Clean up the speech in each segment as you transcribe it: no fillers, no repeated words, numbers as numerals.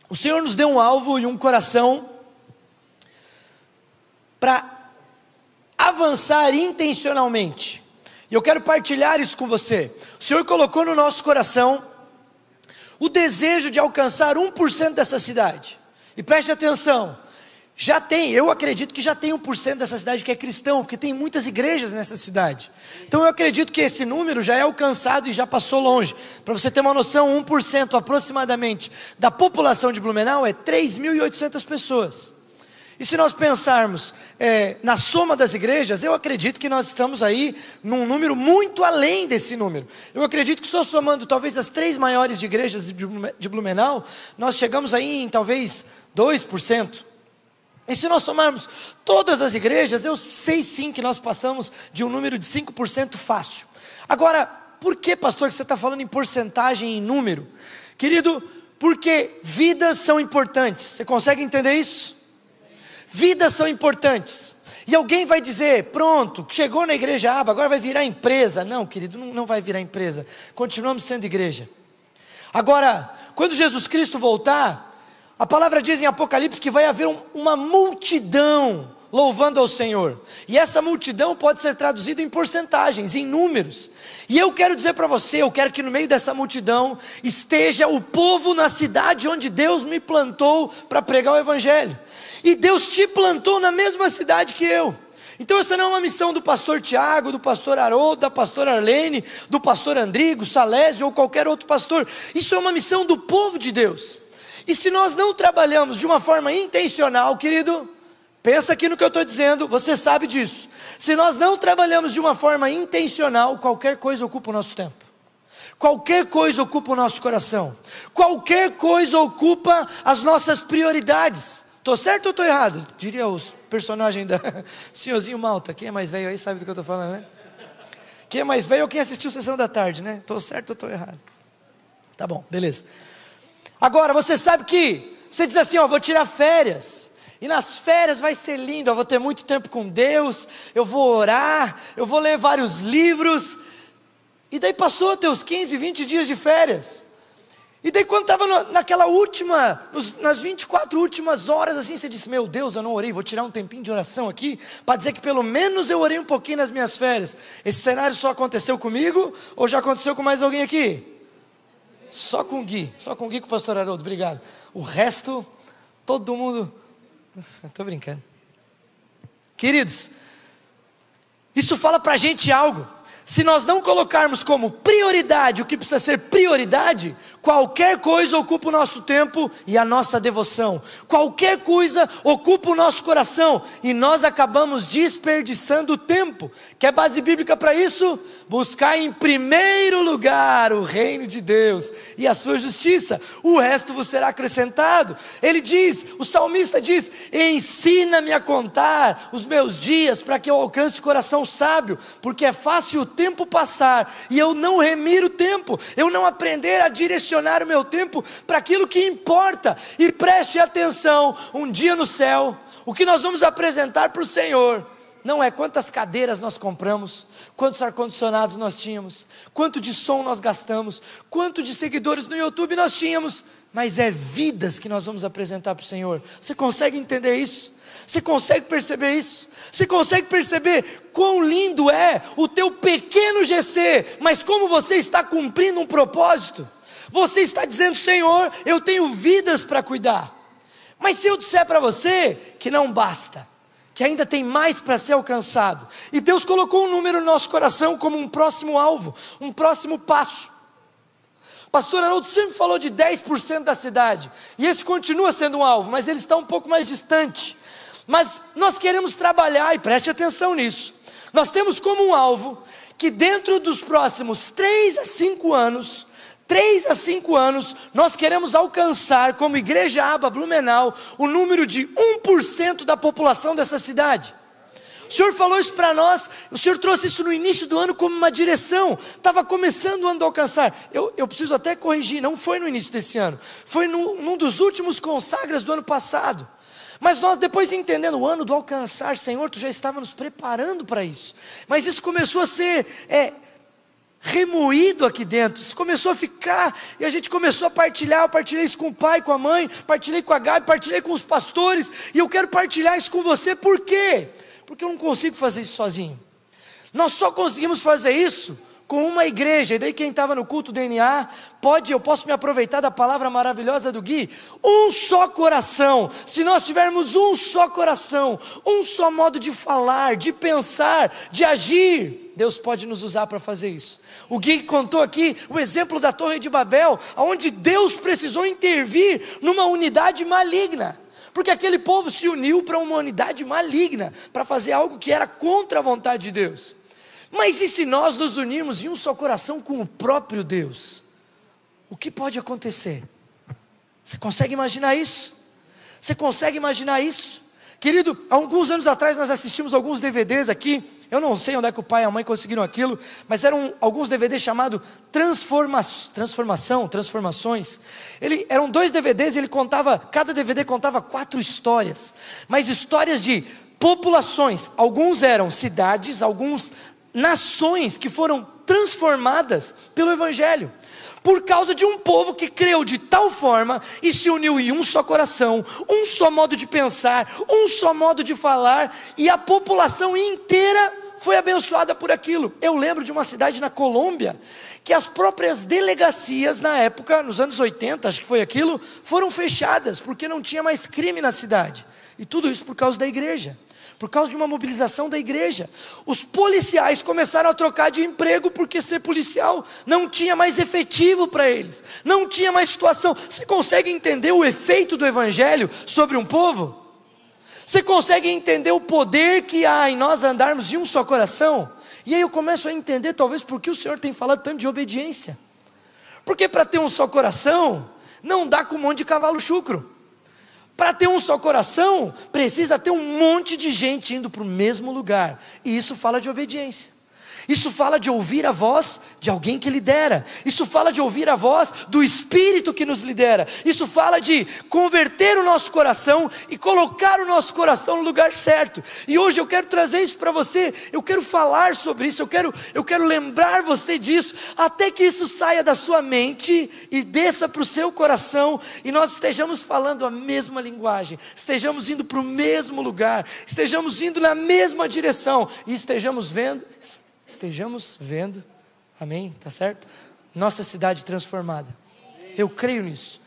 O Senhor nos deu um alvo e um coração para avançar intencionalmente. E eu quero partilhar isso com você. O Senhor colocou no nosso coração o desejo de alcançar 1% dessa cidade. E preste atenção, eu acredito que já tem 1% dessa cidade que é cristão, porque tem muitas igrejas nessa cidade. Então eu acredito que esse número já é alcançado e já passou longe. Para você ter uma noção, 1% aproximadamente da população de Blumenau é 3.800 pessoas. E se nós pensarmos na soma das igrejas, eu acredito que nós estamos aí num número muito além desse número. Eu acredito que só somando talvez as 3 maiores igrejas de Blumenau, nós chegamos aí em talvez 2%. E se nós somarmos todas as igrejas, eu sei sim que nós passamos de um número de 5% fácil. Agora, por que, pastor, que você está falando em porcentagem, em número? Querido, porque vidas são importantes. Você consegue entender isso? Vidas são importantes. E alguém vai dizer, pronto, chegou na igreja Aba, agora vai virar empresa. Não, querido, não vai virar empresa. Continuamos sendo igreja. Agora, quando Jesus Cristo voltar, a palavra diz em Apocalipse que vai haver uma multidão louvando ao Senhor. E essa multidão pode ser traduzida em porcentagens, em números. E eu quero dizer para você, eu quero que no meio dessa multidão esteja o povo na cidade onde Deus me plantou para pregar o Evangelho. E Deus te plantou na mesma cidade que eu. Então essa não é uma missão do pastor Tiago, do pastor Haroldo, da pastora Arlene, do pastor Andrigo, Salésio ou qualquer outro pastor. Isso é uma missão do povo de Deus. E se nós não trabalhamos de uma forma intencional, querido, pensa aqui no que eu estou dizendo, você sabe disso. Se nós não trabalhamos de uma forma intencional, qualquer coisa ocupa o nosso tempo. Qualquer coisa ocupa o nosso coração. Qualquer coisa ocupa as nossas prioridades. Estou certo ou estou errado? Diria os personagens da Senhorzinho Malta. Quem é mais velho aí sabe do que eu estou falando, né? Quem é mais velho ou quem assistiu Sessão da Tarde, né? Estou certo ou estou errado? Tá bom, beleza. Agora, você sabe que você diz assim, vou tirar férias. E nas férias vai ser lindo, eu vou ter muito tempo com Deus, eu vou orar, eu vou ler vários livros. E daí passou teus 15, 20 dias de férias. E daí quando estava naquela última, nas 24 últimas horas assim, você disse, meu Deus, eu não orei, vou tirar um tempinho de oração aqui, para dizer que pelo menos eu orei um pouquinho nas minhas férias. Esse cenário só aconteceu comigo, ou já aconteceu com mais alguém aqui? Só com o Gui, com o pastor Haroldo, obrigado. O resto, todo mundo, estou brincando. Queridos, isso fala para a gente algo. Se nós não colocarmos como prioridade o que precisa ser prioridade, qualquer coisa ocupa o nosso tempo e a nossa devoção. Qualquer coisa ocupa o nosso coração e nós acabamos desperdiçando o tempo. Quer base bíblica para isso? Buscar em primeiro lugar o reino de Deus e a sua justiça. O resto vos será acrescentado. Ele diz, o salmista diz, ensina-me a contar os meus dias para que eu alcance o coração sábio, porque é fácil o tempo passar e eu não remir o tempo, eu não aprender a direcionar o meu tempo para aquilo que importa. E preste atenção, um dia no céu, o que nós vamos apresentar para o Senhor não é quantas cadeiras nós compramos, quantos ar-condicionados nós tínhamos, quanto de som nós gastamos, quanto de seguidores no YouTube nós tínhamos, mas é vidas que nós vamos apresentar para o Senhor. Você consegue entender isso? Você consegue perceber isso? Você consegue perceber quão lindo é o teu pequeno GC, mas como você está cumprindo um propósito? Você está dizendo, Senhor, eu tenho vidas para cuidar. Mas se eu disser para você que não basta, que ainda tem mais para ser alcançado, e Deus colocou um número no nosso coração como um próximo alvo, um próximo passo. Pastor Haroldo sempre falou de 10% da cidade, e esse continua sendo um alvo, mas ele está um pouco mais distante. Mas nós queremos trabalhar, e preste atenção nisso, nós temos como um alvo, que dentro dos próximos 3 a 5 anos, nós queremos alcançar, como Igreja Aba Blumenau, o número de 1% da população dessa cidade. O Senhor falou isso para nós, o Senhor trouxe isso no início do ano como uma direção, estava começando o ano do alcançar. Eu preciso até corrigir, não foi no início desse ano, foi num dos últimos consagras do ano passado. Mas nós depois entendendo o ano do alcançar, Senhor, Tu já estava nos preparando para isso. Mas isso começou a ser remoído aqui dentro, isso começou a ficar, e a gente começou a partilhar. Eu partilhei isso com o pai, com a mãe, partilhei com a Gabi, partilhei com os pastores, e eu quero partilhar isso com você. Por quê? Porque eu não consigo fazer isso sozinho. Nós só conseguimos fazer isso com uma igreja. E daí quem estava no culto DNA, eu posso me aproveitar da palavra maravilhosa do Gui, um só coração. Se nós tivermos um só coração, um só modo de falar, de pensar, de agir, Deus pode nos usar para fazer isso. O Gui contou aqui o exemplo da Torre de Babel, onde Deus precisou intervir numa unidade maligna, porque aquele povo se uniu para uma unidade maligna, para fazer algo que era contra a vontade de Deus. Mas e se nós nos unirmos em um só coração com o próprio Deus? O que pode acontecer? Você consegue imaginar isso? Você consegue imaginar isso? Querido, há alguns anos atrás nós assistimos alguns DVDs aqui. Eu não sei onde é que o pai e a mãe conseguiram aquilo, mas eram alguns DVDs chamados Transformações. Eram 2 DVDs e cada DVD contava 4 histórias, mas histórias de populações. Alguns eram cidades, alguns nações que foram transformadas pelo Evangelho, por causa de um povo que creu de tal forma e se uniu em um só coração, um só modo de pensar, um só modo de falar, e a população inteira foi abençoada por aquilo. Eu lembro de uma cidade na Colômbia, que as próprias delegacias na época, nos anos 80, acho que foi aquilo, foram fechadas, porque não tinha mais crime na cidade, e tudo isso por causa da igreja. Por causa de uma mobilização da igreja. Os policiais começaram a trocar de emprego, porque ser policial não tinha mais efetivo para eles, não tinha mais situação. Você consegue entender o efeito do Evangelho sobre um povo? Você consegue entender o poder que há em nós andarmos de um só coração? E aí eu começo a entender talvez por que o Senhor tem falado tanto de obediência. Porque para ter um só coração, não dá com um monte de cavalo chucro. Para ter um só coração, precisa ter um monte de gente indo para o mesmo lugar. E isso fala de obediência. Isso fala de ouvir a voz de alguém que lidera. Isso fala de ouvir a voz do Espírito que nos lidera. Isso fala de converter o nosso coração e colocar o nosso coração no lugar certo. E hoje eu quero trazer isso para você. Eu quero falar sobre isso. Eu quero lembrar você disso, até que isso saia da sua mente e desça para o seu coração, e nós estejamos falando a mesma linguagem, estejamos indo para o mesmo lugar, estejamos indo na mesma direção, e estejamos vendo, amém, tá certo? Nossa cidade transformada. Eu creio nisso.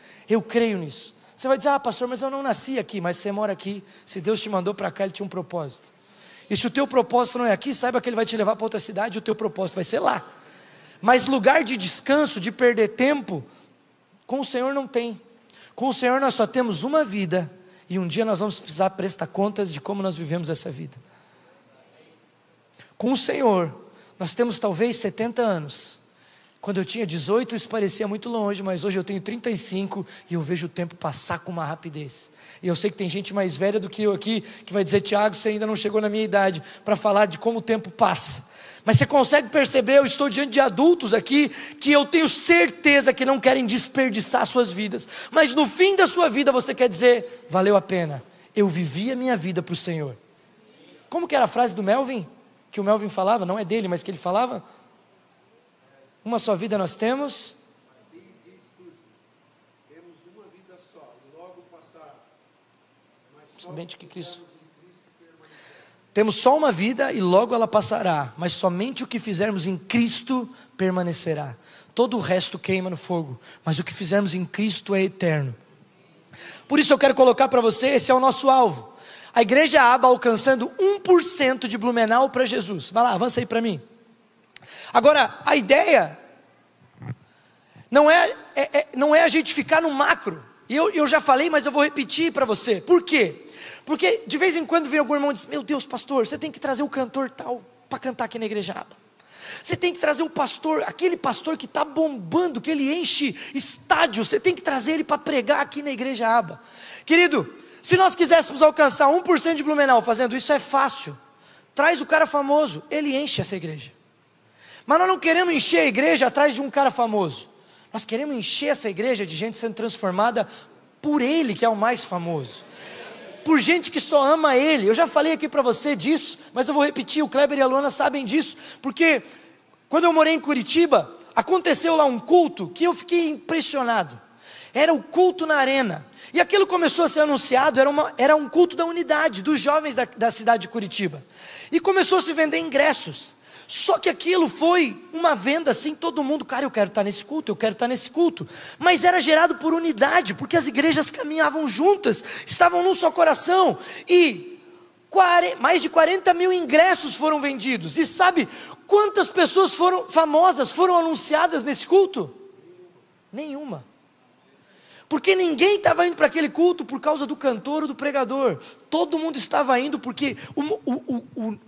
Você vai dizer, pastor, mas eu não nasci aqui. Mas você mora aqui. Se Deus te mandou para cá, Ele tinha um propósito. E se o teu propósito não é aqui, saiba que Ele vai te levar para outra cidade, e o teu propósito vai ser lá. Mas lugar de descanso, de perder tempo, com o Senhor não tem. Com o Senhor nós só temos uma vida, e um dia nós vamos precisar prestar contas de como nós vivemos essa vida. Com o Senhor nós temos talvez 70 anos. Quando eu tinha 18 isso parecia muito longe, mas hoje eu tenho 35 e eu vejo o tempo passar com uma rapidez. E eu sei que tem gente mais velha do que eu aqui, que vai dizer, Tiago, você ainda não chegou na minha idade, para falar de como o tempo passa. Mas você consegue perceber, eu estou diante de adultos aqui, que eu tenho certeza que não querem desperdiçar suas vidas. Mas no fim da sua vida você quer dizer, valeu a pena, eu vivi a minha vida para o Senhor. Como que era a frase do Melvin? Que o Melvin falava, não é dele, mas que ele falava, uma só vida nós temos, temos uma vida só, e logo passar, somente que Cristo, temos só uma vida e logo ela passará, mas somente o que fizermos em Cristo permanecerá. Todo o resto queima no fogo, mas o que fizermos em Cristo é eterno. Por isso eu quero colocar para você, esse é o nosso alvo. A igreja Aba alcançando 1% de Blumenau para Jesus. Vai lá, avança aí para mim. Agora, a ideia não é a gente ficar no macro. E eu já falei, mas eu vou repetir para você. Por quê? Porque de vez em quando vem algum irmão e diz, meu Deus, pastor, você tem que trazer o cantor tal para cantar aqui na igreja Aba. Você tem que trazer o pastor, aquele pastor que está bombando, que ele enche estádio. Você tem que trazer ele para pregar aqui na igreja Aba. Querido, se nós quiséssemos alcançar 1% de Blumenau fazendo isso, é fácil. Traz o cara famoso, ele enche essa igreja. Mas nós não queremos encher a igreja atrás de um cara famoso. Nós queremos encher essa igreja de gente sendo transformada por ele, que é o mais famoso. Por gente que só ama ele. Eu já falei aqui para você disso, mas eu vou repetir, o Kleber e a Luana sabem disso. Porque Quando eu morei em Curitiba, aconteceu lá um culto que eu fiquei impressionado. Era o culto na arena. E aquilo começou a ser anunciado, era um culto da unidade, dos jovens da cidade de Curitiba. E começou a se vender ingressos. Só que aquilo foi uma venda assim, todo mundo, cara, eu quero estar nesse culto, eu quero estar nesse culto. Mas era gerado por unidade, porque as igrejas caminhavam juntas, estavam num só coração. E mais de 40 mil ingressos foram vendidos. E sabe quantas pessoas famosas foram anunciadas nesse culto? Nenhuma. Porque ninguém estava indo para aquele culto por causa do cantor ou do pregador. Todo mundo estava indo porque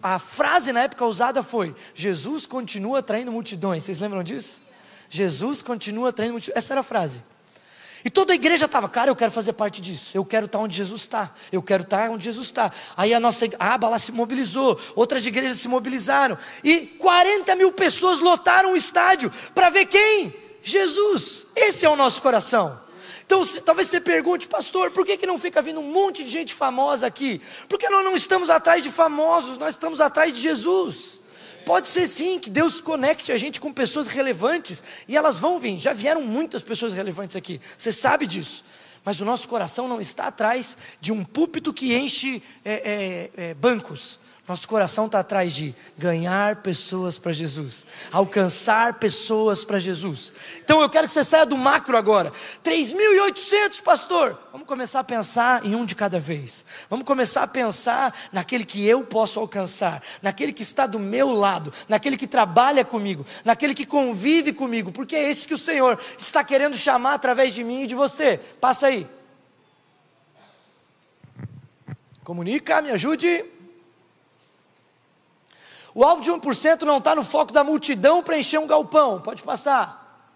a frase na época usada foi: Jesus continua atraindo multidões. Vocês lembram disso? Jesus continua atraindo multidões. Essa era a frase. E toda a igreja estava, cara, eu quero fazer parte disso. Eu quero estar onde Jesus está. Eu quero estar onde Jesus está. Aí a aba lá se mobilizou. Outras igrejas se mobilizaram. E 40 mil pessoas lotaram o estádio. Para ver quem? Jesus. Esse é o nosso coração. Então talvez você pergunte, pastor, por que não fica vindo um monte de gente famosa aqui? Porque nós não estamos atrás de famosos, nós estamos atrás de Jesus. Pode ser sim que Deus conecte a gente com pessoas relevantes, e elas vão vir, já vieram muitas pessoas relevantes aqui, você sabe disso. Mas o nosso coração não está atrás de um púlpito que enche bancos. Nosso coração está atrás de ganhar pessoas para Jesus, alcançar pessoas para Jesus. Então eu quero que você saia do macro agora. 3.800, pastor. Vamos começar a pensar em um de cada vez. Vamos começar a pensar naquele que eu posso alcançar, naquele que está do meu lado, naquele que trabalha comigo, naquele que convive comigo, porque é esse que o Senhor está querendo chamar através de mim e de você. Passa aí. Comunica, me ajude. O alvo de 1% não está no foco da multidão para encher um galpão, pode passar.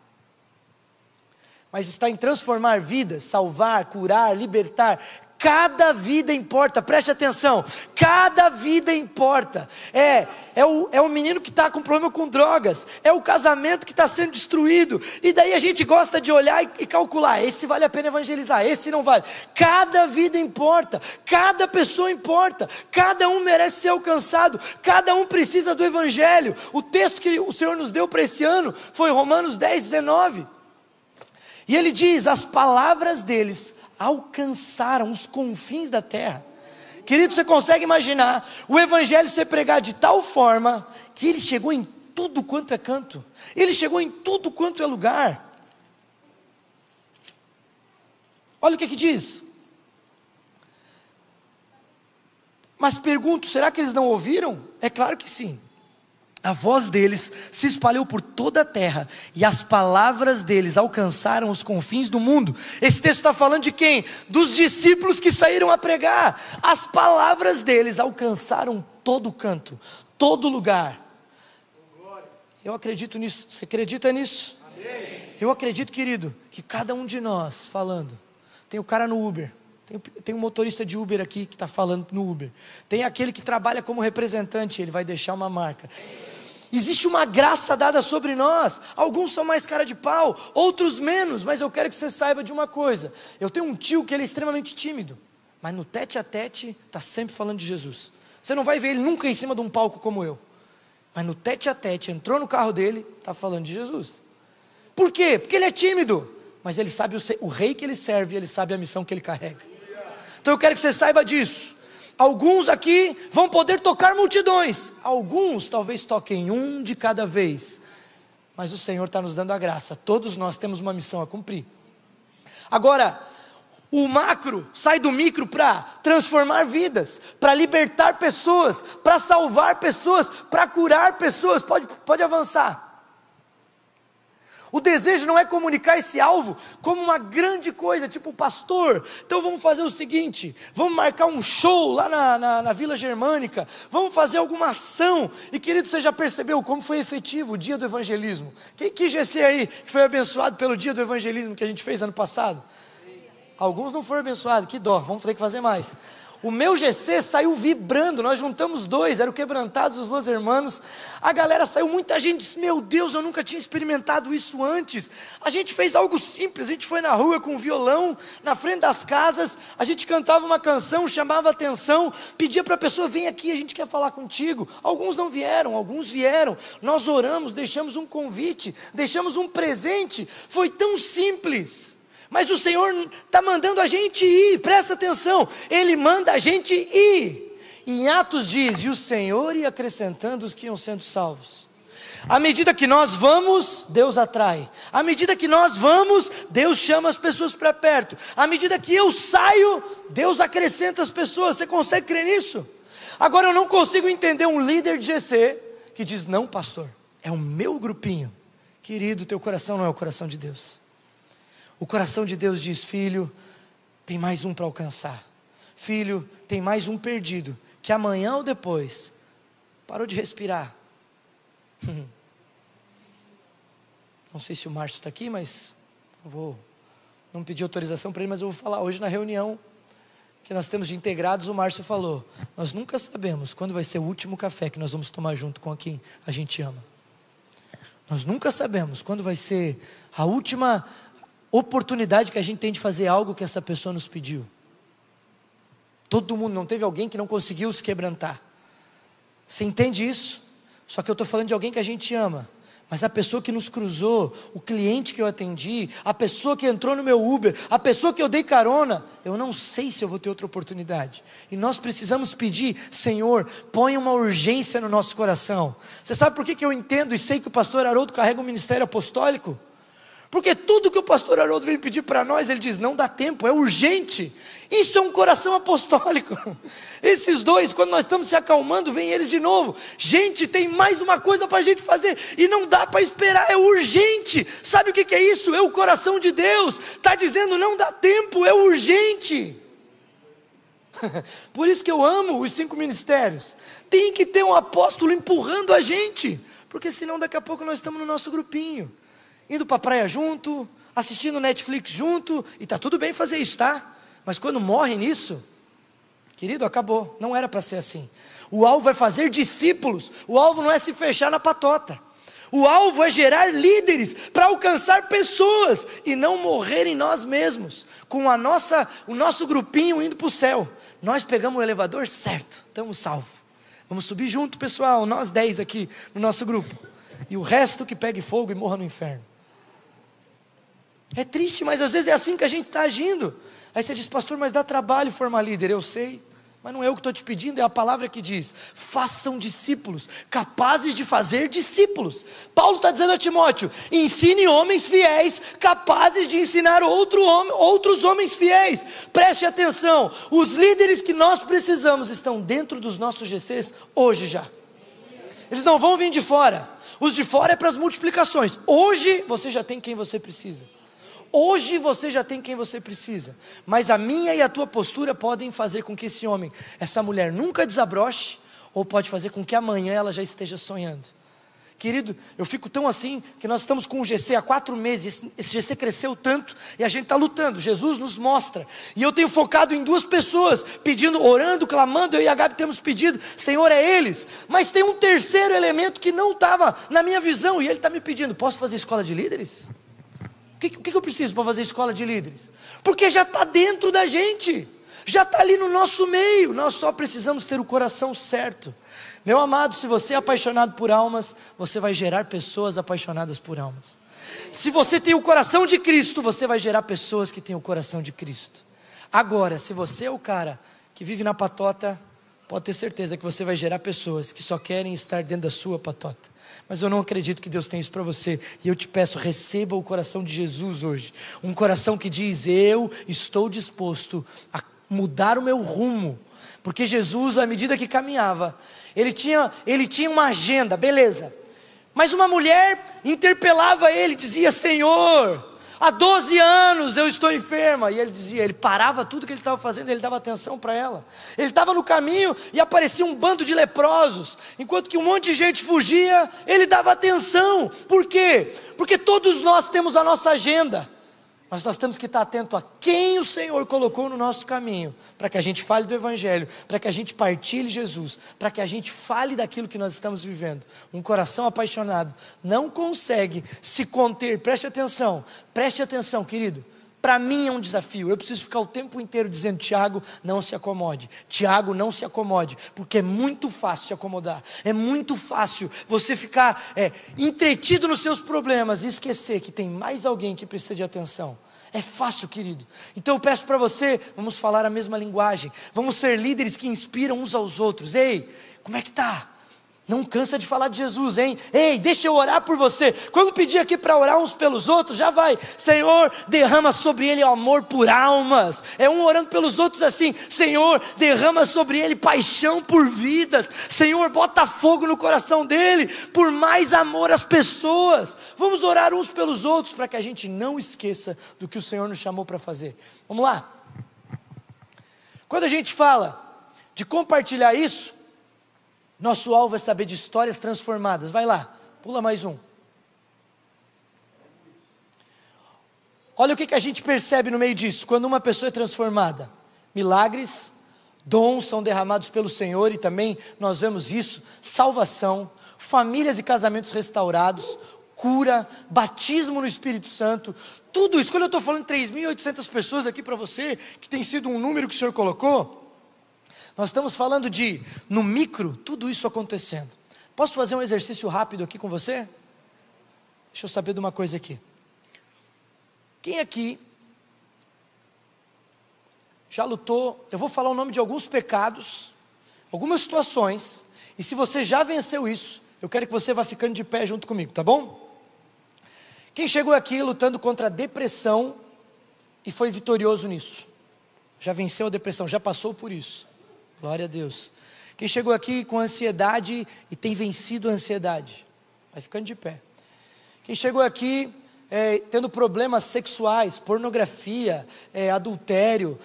Mas está em transformar vidas, salvar, curar, libertar. Cada vida importa, preste atenção, cada vida importa. É o menino que está com problema com drogas, é o casamento que está sendo destruído, e daí a gente gosta de olhar e calcular, esse vale a pena evangelizar, esse não vale. Cada vida importa, cada pessoa importa, cada um merece ser alcançado, cada um precisa do evangelho. O texto que o Senhor nos deu para esse ano foi Romanos 10:19, e ele diz, as palavras deles alcançaram os confins da terra. Querido, você consegue imaginar o evangelho ser pregado de tal forma que ele chegou em tudo quanto é canto, ele chegou em tudo quanto é lugar. Olha o que diz. Mas pergunto, será que eles não ouviram? É claro que sim. A voz deles se espalhou por toda a terra, e as palavras deles alcançaram os confins do mundo. Esse texto está falando de quem? Dos discípulos que saíram a pregar. As palavras deles alcançaram todo canto, todo lugar. Eu acredito nisso. Você acredita nisso? Amém. Eu acredito, querido, que cada um de nós falando. Tem o cara no Uber, tem um motorista de Uber aqui que está falando no Uber, tem aquele que trabalha como representante, ele vai deixar uma marca. Existe uma graça dada sobre nós. Alguns são mais cara de pau, outros menos, mas eu quero que você saiba de uma coisa. Eu tenho um tio que ele é extremamente tímido, mas no tete a tete está sempre falando de Jesus. Você não vai ver ele nunca em cima de um palco como eu, mas no tete a tete, entrou no carro dele, está falando de Jesus. Por quê? Porque ele é tímido, mas ele sabe o rei que ele serve, ele sabe a missão que ele carrega. Então eu quero que você saiba disso. Alguns aqui vão poder tocar multidões, alguns talvez toquem um de cada vez, mas o Senhor está nos dando a graça, todos nós temos uma missão a cumprir. Agora, o macro sai do micro para transformar vidas, para libertar pessoas, para salvar pessoas, para curar pessoas. Pode avançar. O desejo não é comunicar esse alvo como uma grande coisa, tipo, pastor, então vamos fazer o seguinte, vamos marcar um show lá na Vila Germânica, vamos fazer alguma ação. E querido, você já percebeu como foi efetivo o dia do evangelismo? Que GC aí que foi abençoado pelo dia do evangelismo que a gente fez ano passado? Alguns não foram abençoados, que dó, vamos ter que fazer mais. O meu GC saiu vibrando, nós juntamos 2, eram quebrantados os Los Hermanos. A galera saiu, muita gente disse, meu Deus, eu nunca tinha experimentado isso antes. A gente fez algo simples, a gente foi na rua com um violão, na frente das casas, a gente cantava uma canção, chamava atenção, pedia para a pessoa, vem aqui, a gente quer falar contigo. Alguns não vieram, alguns vieram. Nós oramos, deixamos um convite, deixamos um presente, foi tão simples. Mas o Senhor está mandando a gente ir, presta atenção, Ele manda a gente ir. E em Atos diz, e o Senhor ia acrescentando os que iam sendo salvos. À medida que nós vamos, Deus atrai. À medida que nós vamos, Deus chama as pessoas para perto. À medida que eu saio, Deus acrescenta as pessoas. Você consegue crer nisso? Agora eu não consigo entender um líder de GC que diz, não pastor, é o meu grupinho. Querido, teu coração não é o coração de Deus. O coração de Deus diz, filho, tem mais um para alcançar. Filho, tem mais um perdido, que amanhã ou depois, parou de respirar. Não sei se o Márcio está aqui, mas não pedi autorização para ele, mas eu vou falar. Hoje na reunião que nós temos de integrados, o Márcio falou, nós nunca sabemos quando vai ser o último café que nós vamos tomar junto com quem a gente ama. Nós nunca sabemos quando vai ser a última oportunidade que a gente tem de fazer algo que essa pessoa nos pediu. Todo mundo, não teve alguém que não conseguiu se quebrantar. Você entende isso? Só que eu estou falando de alguém que a gente ama. Mas a pessoa que nos cruzou, o cliente que eu atendi, a pessoa que entrou no meu Uber, a pessoa que eu dei carona, eu não sei se eu vou ter outra oportunidade. E nós precisamos pedir, Senhor, põe uma urgência no nosso coração. Você sabe por que eu entendo e sei que o pastor Haroldo carrega um ministério apostólico? Porque tudo que o pastor Haroldo vem pedir para nós, ele diz, não dá tempo, é urgente. Isso é um coração apostólico. Esses dois, quando nós estamos se acalmando, vem eles de novo. Gente, tem mais uma coisa para a gente fazer, e não dá para esperar, é urgente. Sabe o que é isso? É o coração de Deus, está dizendo, não dá tempo, é urgente. Por isso que eu amo os 5 ministérios. Tem que ter um apóstolo empurrando a gente, porque senão daqui a pouco nós estamos no nosso grupinho, indo para a praia junto, assistindo Netflix junto, e está tudo bem fazer isso, tá? Mas quando morre nisso, querido, acabou, não era para ser assim. O alvo é fazer discípulos, o alvo não é se fechar na patota. O alvo é gerar líderes para alcançar pessoas e não morrer em nós mesmos, com o nosso grupinho indo para o céu. Nós pegamos o elevador certo, estamos salvos. Vamos subir junto, pessoal, nós 10 aqui no nosso grupo. E o resto que pegue fogo e morra no inferno. É triste, mas às vezes é assim que a gente está agindo. Aí você diz, pastor, mas dá trabalho formar líder. Eu sei, mas não é eu que estou te pedindo, é a palavra que diz, façam discípulos, capazes de fazer discípulos. Paulo está dizendo a Timóteo, ensine homens fiéis, capazes de ensinar outros homens fiéis. Preste atenção, os líderes que nós precisamos estão dentro dos nossos GCs hoje já. Eles não vão vir de fora. Os de fora é para as multiplicações. Hoje você já tem quem você precisa. Hoje você já tem quem você precisa. Mas a minha e a tua postura podem fazer com que esse homem, essa mulher nunca desabroche, ou pode fazer com que amanhã ela já esteja sonhando. Querido, eu fico tão assim, que nós estamos com um GC há 4 meses, esse GC cresceu tanto, e a gente está lutando, Jesus nos mostra, e eu tenho focado em 2 pessoas, pedindo, orando, clamando, eu e a Gabi temos pedido, Senhor, é eles, mas tem um terceiro elemento que não estava na minha visão, e ele está me pedindo, posso fazer escola de líderes? O que eu preciso para fazer escola de líderes? Porque já está dentro da gente, já está ali no nosso meio, nós só precisamos ter o coração certo. Meu amado, se você é apaixonado por almas, você vai gerar pessoas apaixonadas por almas. Se você tem o coração de Cristo, você vai gerar pessoas que têm o coração de Cristo. Agora, se você é o cara que vive na patota, pode ter certeza que você vai gerar pessoas que só querem estar dentro da sua patota. Mas eu não acredito que Deus tem isso para você. E eu te peço, receba o coração de Jesus hoje. Um coração que diz, eu estou disposto a mudar o meu rumo. Porque Jesus, à medida que caminhava, ele tinha uma agenda, beleza. Mas uma mulher interpelava ele, dizia, Senhor, há 12 anos eu estou enferma. E ele dizia, ele parava tudo que ele estava fazendo, ele dava atenção para ela. Ele estava no caminho e aparecia um bando de leprosos. Enquanto que um monte de gente fugia, ele dava atenção. Por quê? Porque todos nós temos a nossa agenda. Mas nós temos que estar atento a quem o Senhor colocou no nosso caminho, para que a gente fale do Evangelho, para que a gente partilhe Jesus, para que a gente fale daquilo que nós estamos vivendo. Um coração apaixonado não consegue se conter. Preste atenção, querido. Para mim é um desafio, eu preciso ficar o tempo inteiro dizendo: Tiago, não se acomode, Tiago, não se acomode, porque é muito fácil se acomodar, é muito fácil você ficar entretido nos seus problemas e esquecer que tem mais alguém que precisa de atenção. É fácil, querido. Então eu peço para você, vamos falar a mesma linguagem, vamos ser líderes que inspiram uns aos outros. Ei, como é que tá? Não cansa de falar de Jesus, hein? Ei, deixa eu orar por você. Quando pedir aqui para orar uns pelos outros, já vai: Senhor, derrama sobre ele amor por almas. É um orando pelos outros assim: Senhor, derrama sobre ele paixão por vidas. Senhor, bota fogo no coração dele, por mais amor às pessoas. Vamos orar uns pelos outros, para que a gente não esqueça do que o Senhor nos chamou para fazer. Vamos lá. Quando a gente fala de compartilhar isso, nosso alvo é saber de histórias transformadas. Vai lá, pula mais um. Olha o que a gente percebe no meio disso, quando uma pessoa é transformada: milagres, dons são derramados pelo Senhor, e também nós vemos isso, salvação, famílias e casamentos restaurados, cura, batismo no Espírito Santo, tudo isso. Quando eu estou falando de 3.800 pessoas aqui para você, que tem sido um número que o Senhor colocou, nós estamos falando de, no micro, tudo isso acontecendo. Posso fazer um exercício rápido aqui com você? Deixa eu saber de uma coisa aqui. Quem aqui já lutou? Eu vou falar o nome de alguns pecados, algumas situações, e se você já venceu isso, eu quero que você vá ficando de pé junto comigo, tá bom? Quem chegou aqui lutando contra a depressão e foi vitorioso nisso? Já venceu a depressão, já passou por isso? Glória a Deus. Quem chegou aqui com ansiedade e tem vencido a ansiedade? Vai ficando de pé. Quem chegou aqui tendo problemas sexuais, pornografia, adultério,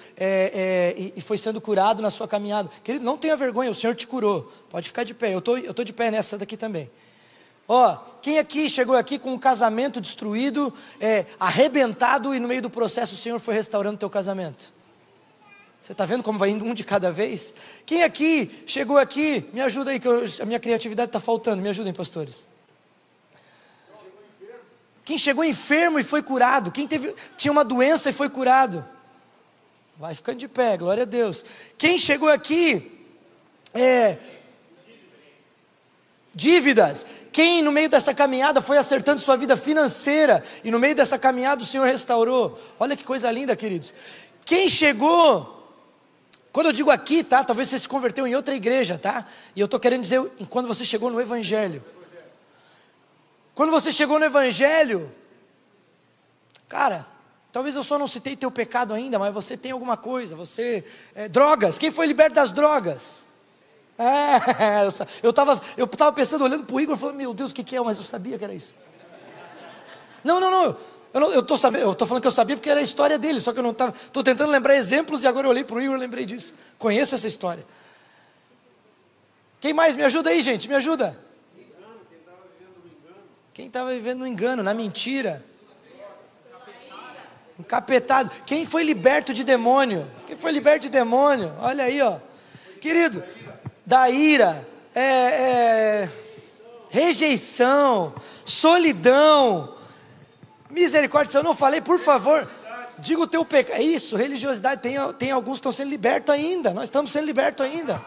e foi sendo curado na sua caminhada? Querido, não tenha vergonha, o Senhor te curou. Pode ficar de pé, eu tô de pé nessa daqui também. Quem aqui chegou aqui com um casamento destruído, arrebentado, e no meio do processo o Senhor foi restaurando o teu casamento? Você está vendo como vai indo um de cada vez? Quem aqui chegou aqui, me ajuda aí, que a minha criatividade está faltando, me ajudem, pastores. Quem chegou enfermo e foi curado? Quem tinha uma doença e foi curado? Vai ficando de pé, glória a Deus. Quem chegou aqui, dívidas? Quem no meio dessa caminhada foi acertando sua vida financeira, e no meio dessa caminhada o Senhor restaurou? Olha que coisa linda, queridos. Quem chegou... Quando eu digo aqui, tá? Talvez você se converteu em outra igreja, tá? E eu estou querendo dizer, quando você chegou no Evangelho. Quando você chegou no Evangelho, cara, talvez eu só não citei teu pecado ainda, mas você tem alguma coisa, drogas, quem foi liberto das drogas? Eu estava pensando, olhando para o Igor, falando: meu Deus, o que é? Mas eu sabia que era isso. Não. Eu estou falando que eu sabia porque era a história dele, só que eu não estava. Estou tentando lembrar exemplos e agora eu olhei para o Igor e lembrei disso. Conheço essa história. Quem mais? Me ajuda aí, gente, me ajuda. Quem estava vivendo no engano, na mentira? Encapetado. Quem foi liberto de demônio? Quem foi liberto de demônio? Olha aí, querido, da ira, rejeição, solidão. Misericórdia, se eu não falei, por favor, diga o teu pecado. Isso, religiosidade, tem alguns que estão sendo libertos ainda, nós estamos sendo libertos ainda.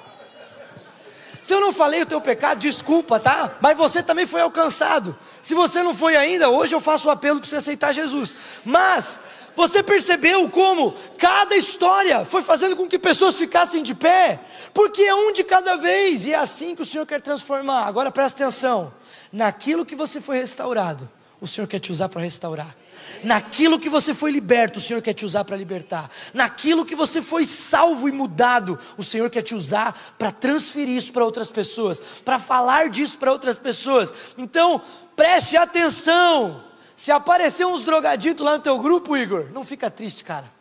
Se eu não falei o teu pecado, desculpa, tá? Mas você também foi alcançado. Se você não foi ainda, hoje eu faço o apelo para você aceitar Jesus. Mas, você percebeu como cada história foi fazendo com que pessoas ficassem de pé? Porque é um de cada vez, e é assim que o Senhor quer transformar. Agora presta atenção, naquilo que você foi restaurado, o Senhor quer te usar para restaurar. Naquilo que você foi liberto, o Senhor quer te usar para libertar. Naquilo que você foi salvo e mudado, o Senhor quer te usar para transferir isso para outras pessoas, para falar disso para outras pessoas. Então, preste atenção. Se aparecer uns drogaditos lá no teu grupo, Igor, não fica triste, cara.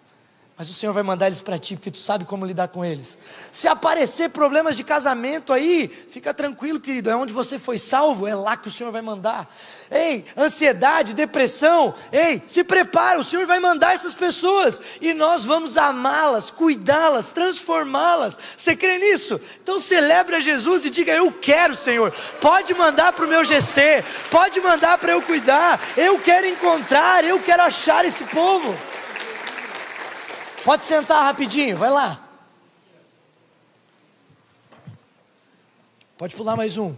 mas o Senhor vai mandar eles para ti, porque tu sabe como lidar com eles. Se aparecer problemas de casamento aí, fica tranquilo, querido, é onde você foi salvo, é lá que o Senhor vai mandar. Ei, ansiedade, depressão, ei, se prepara, o Senhor vai mandar essas pessoas, e nós vamos amá-las, cuidá-las, transformá-las. Você crê nisso? Então celebra Jesus e diga: eu quero, Senhor, pode mandar para o meu GC, pode mandar para eu cuidar, eu quero encontrar, eu quero achar esse povo. Pode sentar rapidinho, vai lá. Pode pular mais um.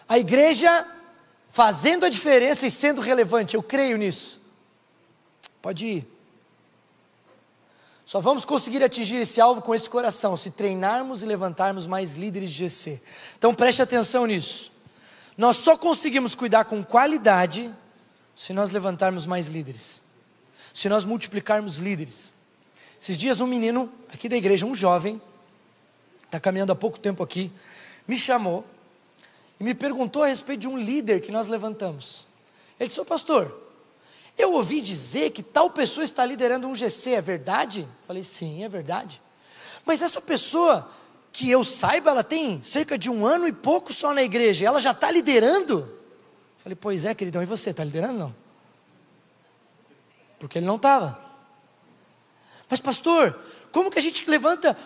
A igreja fazendo a diferença e sendo relevante, eu creio nisso. Pode ir. Só vamos conseguir atingir esse alvo com esse coração, se treinarmos e levantarmos mais líderes de GC. Então preste atenção nisso. Nós só conseguimos cuidar com qualidade se nós levantarmos mais líderes. Se nós multiplicarmos líderes. Esses dias um menino aqui da igreja, um jovem, está caminhando há pouco tempo aqui, me chamou e me perguntou a respeito de um líder que nós levantamos. Ele disse: ô pastor, eu ouvi dizer que tal pessoa está liderando um GC, é verdade? Falei: sim, é verdade. Mas essa pessoa, que eu saiba, ela tem cerca de 1 ano e pouco só na igreja, ela já está liderando? Falei: pois é, queridão, e você, está liderando ou não? Porque ele não estava. Mas pastor, como que a gente levanta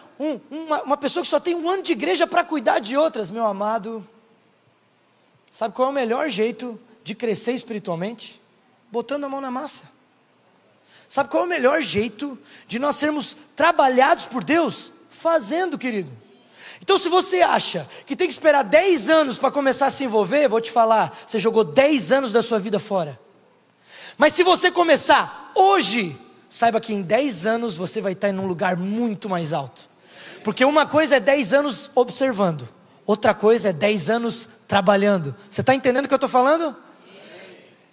uma pessoa que só tem 1 ano de igreja para cuidar de outras? Meu amado, sabe qual é o melhor jeito de crescer espiritualmente? Botando a mão na massa. Sabe qual é o melhor jeito de nós sermos trabalhados por Deus? Fazendo, querido. Então se você acha que tem que esperar 10 anos para começar a se envolver, vou te falar, você jogou 10 anos da sua vida fora. Mas se você começar hoje, saiba que em 10 anos você vai estar em um lugar muito mais alto. Porque uma coisa é 10 anos observando, outra coisa é 10 anos trabalhando. Você está entendendo o que eu estou falando?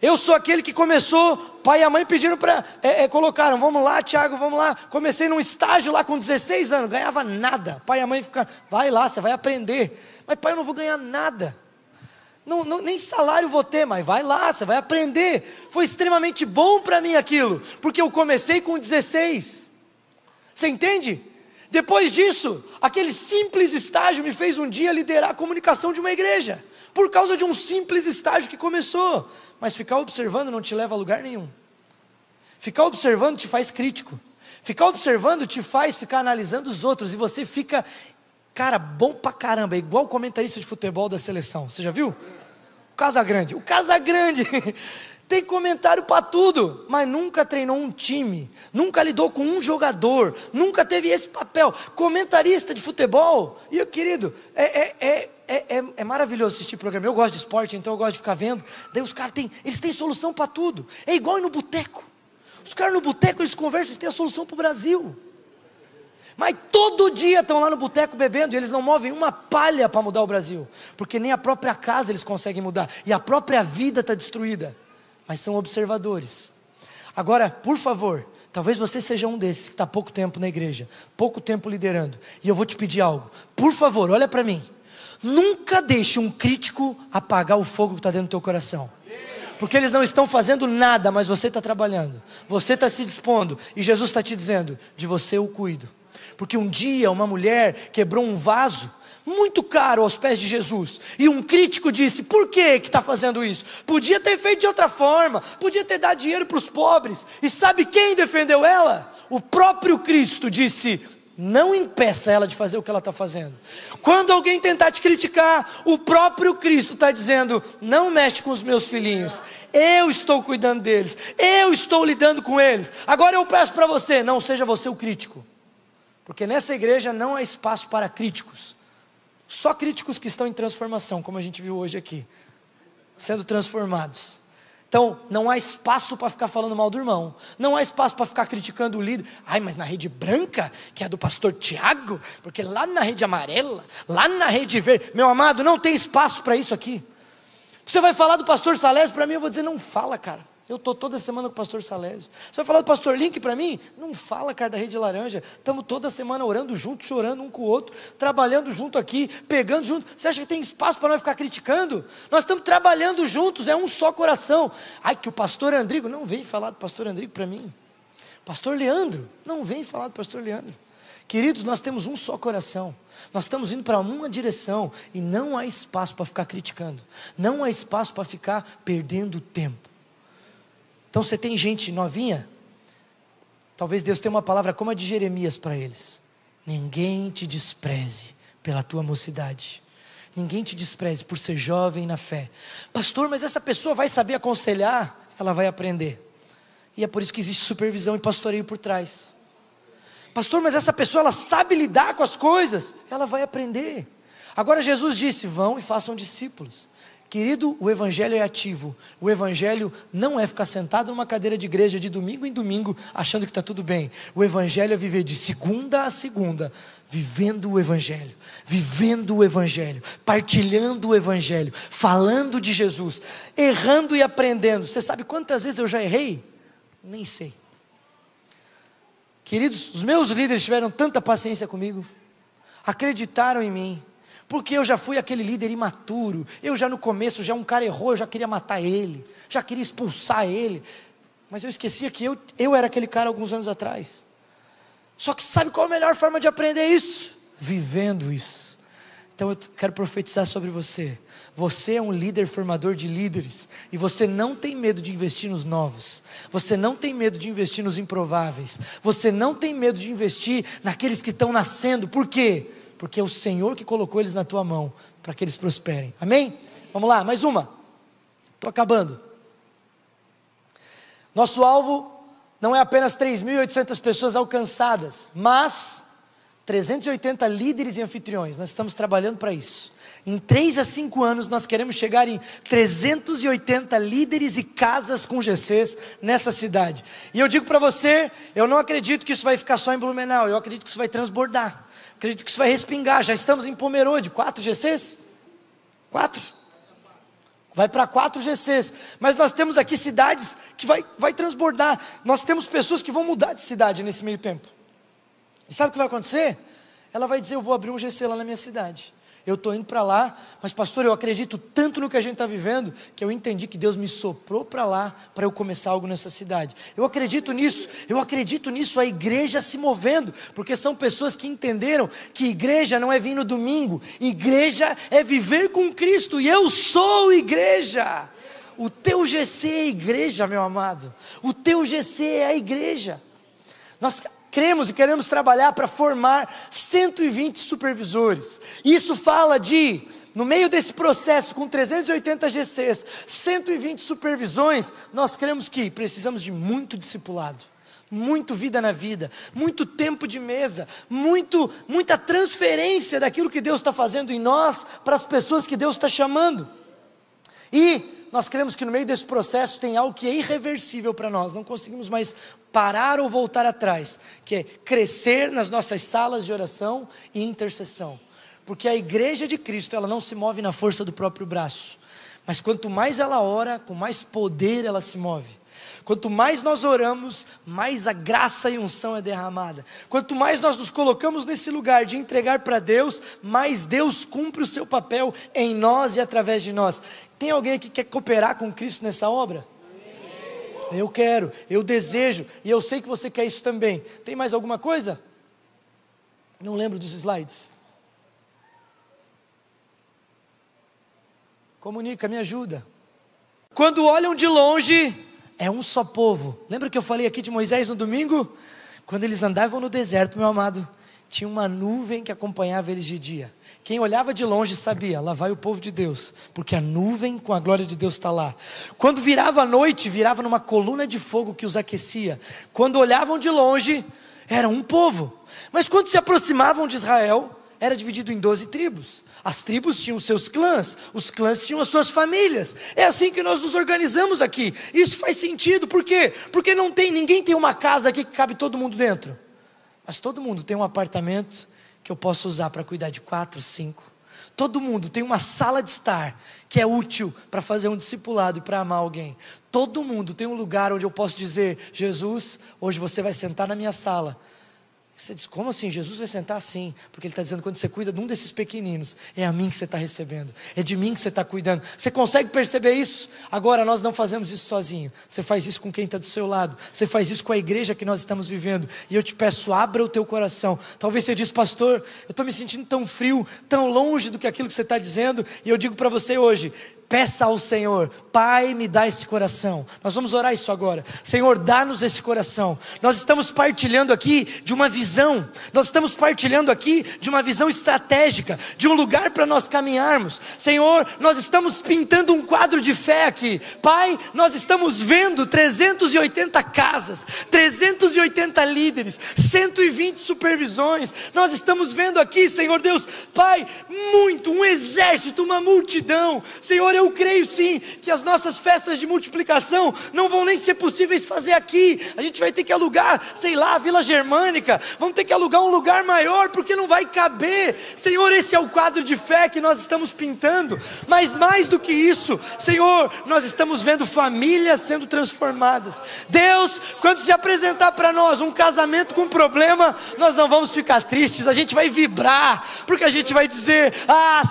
Eu sou aquele que começou, pai e a mãe pediram para, colocaram, vamos lá Tiago, vamos lá. Comecei num estágio lá com 16 anos, ganhava nada. Pai e a mãe ficaram, vai lá, você vai aprender. Mas pai, eu não vou ganhar nada. Não, nem salário vou ter, mas vai lá, você vai aprender. Foi extremamente bom para mim aquilo, porque eu comecei com 16. Você entende? Depois disso, aquele simples estágio me fez um dia liderar a comunicação de uma igreja, por causa de um simples estágio que começou. Mas ficar observando não te leva a lugar nenhum. Ficar observando te faz crítico. Ficar observando te faz ficar analisando os outros, e você fica, cara, bom pra caramba, é igual o comentarista de futebol da seleção. Você já viu? O Casagrande tem comentário para tudo, mas nunca treinou um time, nunca lidou com um jogador, nunca teve esse papel. Comentarista de futebol, e querido, é maravilhoso assistir programa. Eu gosto de esporte, então eu gosto de ficar vendo. Daí os caras eles têm solução para tudo. É igual ir no boteco. Os caras no boteco, eles conversam, eles têm a solução para o Brasil. Mas todo dia estão lá no boteco bebendo, e eles não movem uma palha para mudar o Brasil, porque nem a própria casa eles conseguem mudar, e a própria vida está destruída. Mas são observadores. Agora, por favor, talvez você seja um desses que está pouco tempo na igreja, pouco tempo liderando, e eu vou te pedir algo. Por favor, olha para mim. Nunca deixe um crítico apagar o fogo que está dentro do teu coração. Porque eles não estão fazendo nada, mas você está trabalhando, você está se dispondo, e Jesus está te dizendo: de você eu cuido. Porque um dia uma mulher quebrou um vaso muito caro aos pés de Jesus, e um crítico disse: por que está fazendo isso? Podia ter feito de outra forma, podia ter dado dinheiro para os pobres. E sabe quem defendeu ela? O próprio Cristo disse: não impeça ela de fazer o que ela está fazendo. Quando alguém tentar te criticar, o próprio Cristo está dizendo: não mexe com os meus filhinhos, eu estou cuidando deles, eu estou lidando com eles. Agora eu peço para você, não seja você o crítico, porque nessa igreja não há espaço para críticos. Só críticos que estão em transformação, como a gente viu hoje aqui, sendo transformados. Então, não há espaço para ficar falando mal do irmão, não há espaço para ficar criticando o líder. Ai, mas na rede branca, que é do pastor Tiago, porque lá na rede amarela, lá na rede verde, meu amado, não tem espaço para isso aqui. Você vai falar do pastor Salésio para mim, eu vou dizer: não fala, cara. Eu estou toda semana com o pastor Salésio. Você vai falar do pastor Link para mim? Não fala, cara, da Rede Laranja. Estamos toda semana orando junto, chorando um com o outro, trabalhando junto aqui, pegando junto. Você acha que tem espaço para nós ficar criticando? Nós estamos trabalhando juntos, é um só coração. Ai, que o pastor Andrigo, não vem falar do pastor Andrigo para mim. Pastor Leandro, não vem falar do pastor Leandro. Queridos, nós temos um só coração, nós estamos indo para uma direção, e não há espaço para ficar criticando, não há espaço para ficar perdendo tempo. Então você tem gente novinha, talvez Deus tenha uma palavra como a de Jeremias para eles: ninguém te despreze pela tua mocidade, ninguém te despreze por ser jovem na fé. Pastor, mas essa pessoa vai saber aconselhar? Ela vai aprender, e é por isso que existe supervisão e pastoreio por trás. Pastor, mas essa pessoa, ela sabe lidar com as coisas? Ela vai aprender. Agora Jesus disse: vão e façam discípulos. Querido, o evangelho é ativo. O evangelho não é ficar sentado numa cadeira de igreja de domingo em domingo, achando que está tudo bem. O evangelho é viver de segunda a segunda, vivendo o evangelho, partilhando o evangelho, falando de Jesus, errando e aprendendo. Você sabe quantas vezes eu já errei? Nem sei. Queridos, os meus líderes tiveram tanta paciência comigo, acreditaram em mim, porque eu já fui aquele líder imaturo. Eu já no começo, um cara errou, eu já queria matar ele, já queria expulsar ele, mas eu esquecia que eu era aquele cara alguns anos atrás. Só que sabe qual a melhor forma de aprender isso? Vivendo isso. Então eu quero profetizar sobre você. Você é um líder formador de líderes, e você não tem medo de investir nos novos, você não tem medo de investir nos improváveis, você não tem medo de investir naqueles que estão nascendo. Por quê? Porque é o Senhor que colocou eles na tua mão, para que eles prosperem, amém? Vamos lá, mais uma, estou acabando. Nosso alvo não é apenas 3.800 pessoas alcançadas, mas 380 líderes e anfitriões. Nós estamos trabalhando para isso. Em 3 a 5 anos nós queremos chegar em 380 líderes e casas com GCs nessa cidade. E eu digo para você, eu não acredito que isso vai ficar só em Blumenau, eu acredito que isso vai transbordar, acredito que isso vai respingar. Já estamos em Pomerode, 4 GCs? 4? Vai para 4 GCs, mas nós temos aqui cidades que vai transbordar. Nós temos pessoas que vão mudar de cidade nesse meio tempo. E sabe o que vai acontecer? Ela vai dizer: eu vou abrir um GC lá na minha cidade, eu estou indo para lá, mas pastor, eu acredito tanto no que a gente está vivendo, que eu entendi que Deus me soprou para lá, para eu começar algo nessa cidade. Eu acredito nisso, a igreja se movendo, porque são pessoas que entenderam que igreja não é vir no domingo, igreja é viver com Cristo, e eu sou igreja. O teu GC é a igreja, meu amado, o teu GC é a igreja. Nós cremos e queremos trabalhar para formar 120 supervisores. Isso fala de, no meio desse processo, com 380 GCs, 120 supervisões, nós cremos que precisamos de muito discipulado, muito vida na vida, muito tempo de mesa, muita transferência daquilo que Deus está fazendo em nós, para as pessoas que Deus está chamando. E nós cremos que no meio desse processo tem algo que é irreversível para nós, não conseguimos mais parar ou voltar atrás, que é crescer nas nossas salas de oração e intercessão, porque a igreja de Cristo, ela não se move na força do próprio braço, mas quanto mais ela ora, com mais poder ela se move. Quanto mais nós oramos, mais a graça e unção é derramada. Quanto mais nós nos colocamos nesse lugar de entregar para Deus, mais Deus cumpre o seu papel em nós e através de nós. Tem alguém aqui que quer cooperar com Cristo nessa obra? Eu quero, eu desejo, e eu sei que você quer isso também. Tem mais alguma coisa? Não lembro dos slides. Comunica, me ajuda. Quando olham de longe, é um só povo. Lembra que eu falei aqui de Moisés no domingo? Quando eles andavam no deserto, meu amado, tinha uma nuvem que acompanhava eles de dia. Quem olhava de longe sabia: lá vai o povo de Deus, porque a nuvem com a glória de Deus está lá. Quando virava a noite, virava numa coluna de fogo que os aquecia. Quando olhavam de longe, era um povo. Mas quando se aproximavam de Israel, era dividido em 12 tribos. As tribos tinham seus clãs, os clãs tinham as suas famílias. É assim que nós nos organizamos aqui. Isso faz sentido, por quê? Porque ninguém tem uma casa aqui que cabe todo mundo dentro, mas todo mundo tem um apartamento que eu posso usar para cuidar de 4, 5. Todo mundo tem uma sala de estar que é útil para fazer um discipulado e para amar alguém. Todo mundo tem um lugar onde eu posso dizer: Jesus, hoje você vai sentar na minha sala. Você diz, como assim? Jesus vai sentar assim? Porque Ele está dizendo, quando você cuida de um desses pequeninos, é a mim que você está recebendo, é de mim que você está cuidando. Você consegue perceber isso? Agora, nós não fazemos isso sozinho. Você faz isso com quem está do seu lado. Você faz isso com a igreja que nós estamos vivendo. E eu te peço, abra o teu coração. Talvez você diz, pastor, eu estou me sentindo tão frio, tão longe do que aquilo que você está dizendo. E eu digo para você hoje, peça ao Senhor, Pai, me dá esse coração. Nós vamos orar isso agora. Senhor, dá-nos esse coração. Nós estamos partilhando aqui de uma visão. Nós estamos partilhando aqui de uma visão estratégica, de um lugar para nós caminharmos. Senhor, nós estamos pintando um quadro de fé aqui. Pai, nós estamos vendo 380 casas, 380 líderes, 120 supervisões. Nós estamos vendo aqui, Senhor Deus, Pai, um exército, uma multidão. Senhor, eu creio sim que as nossas festas de multiplicação não vão nem ser possíveis fazer aqui. A gente vai ter que alugar, sei lá, a Vila Germânica, vamos ter que alugar um lugar maior, porque não vai caber. Senhor, esse é o quadro de fé que nós estamos pintando, mas mais do que isso, Senhor, nós estamos vendo famílias sendo transformadas. Deus, quando se apresentar para nós um casamento com problema, nós não vamos ficar tristes, a gente vai vibrar, porque a gente vai dizer,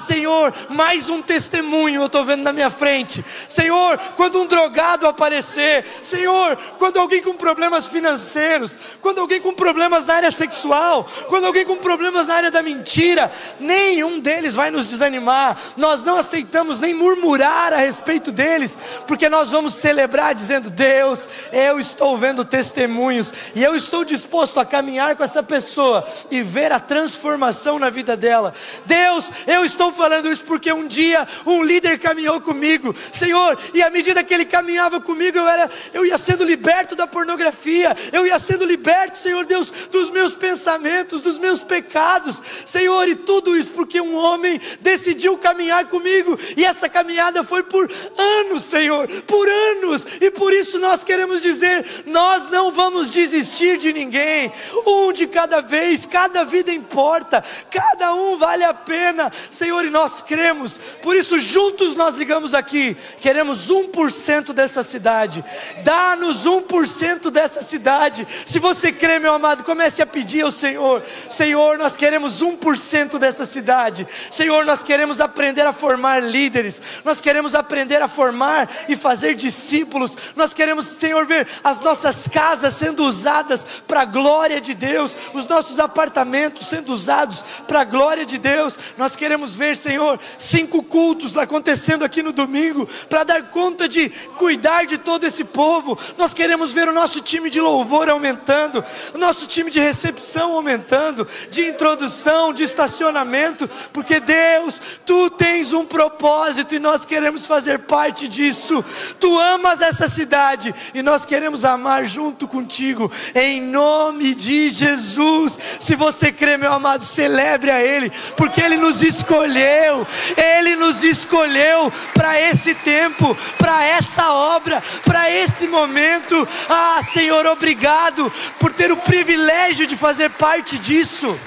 Senhor, mais um testemunho eu estou vendo na minha frente. Senhor, quando um drogado aparecer, Senhor, quando alguém com problemas financeiros, quando alguém com problemas na área sexual, quando alguém com problemas na área da mentira, nenhum deles vai nos desanimar. Nós não aceitamos nem murmurar a respeito deles, porque nós vamos celebrar dizendo, Deus, eu estou vendo testemunhos, e eu estou disposto a caminhar com essa pessoa, e ver a transformação na vida dela. Deus, eu estou falando isso porque um dia, um líder caminhou comigo, Senhor, e à medida que ele caminhava comigo, eu ia sendo liberto da pornografia, eu ia sendo liberto, Senhor Deus, dos meus pensamentos, dos meus pecados, Senhor, e tudo isso porque um homem decidiu caminhar comigo, e essa caminhada foi por anos, Senhor, por anos, e por isso nós queremos dizer, nós não vamos desistir de ninguém, um de cada vez, cada vida importa, cada um vale a pena, Senhor, e nós cremos, por isso juntos nós ligamos aqui, queremos 1% dessa cidade, dá-nos 1% dessa cidade. Se você crê, meu amado, comece a pedir ao Senhor, Senhor, nós queremos 1% dessa cidade, Senhor, nós queremos aprender a formar líderes, nós queremos aprender a formar e fazer discípulos, nós queremos, Senhor, ver as nossas casas sendo usadas para a glória de Deus, os nossos apartamentos sendo usados para a glória de Deus, nós queremos ver, Senhor, 5 cultos acontecendo aqui no domingo, para dar conta de cuidar de todo esse povo. Nós queremos ver o nosso time de louvor aumentando, o nosso time de recepção aumentando, de introdução, de estacionamento, porque Deus, Tu tens um propósito e nós queremos fazer parte disso. Tu amas essa cidade e nós queremos amar junto contigo, em nome de Jesus. Se você crê, meu amado, celebre a Ele, porque Ele nos escolheu, Ele nos escolheu para esse tempo, para essa obra, para esse momento. Senhor, obrigado por ter o privilégio de fazer parte disso.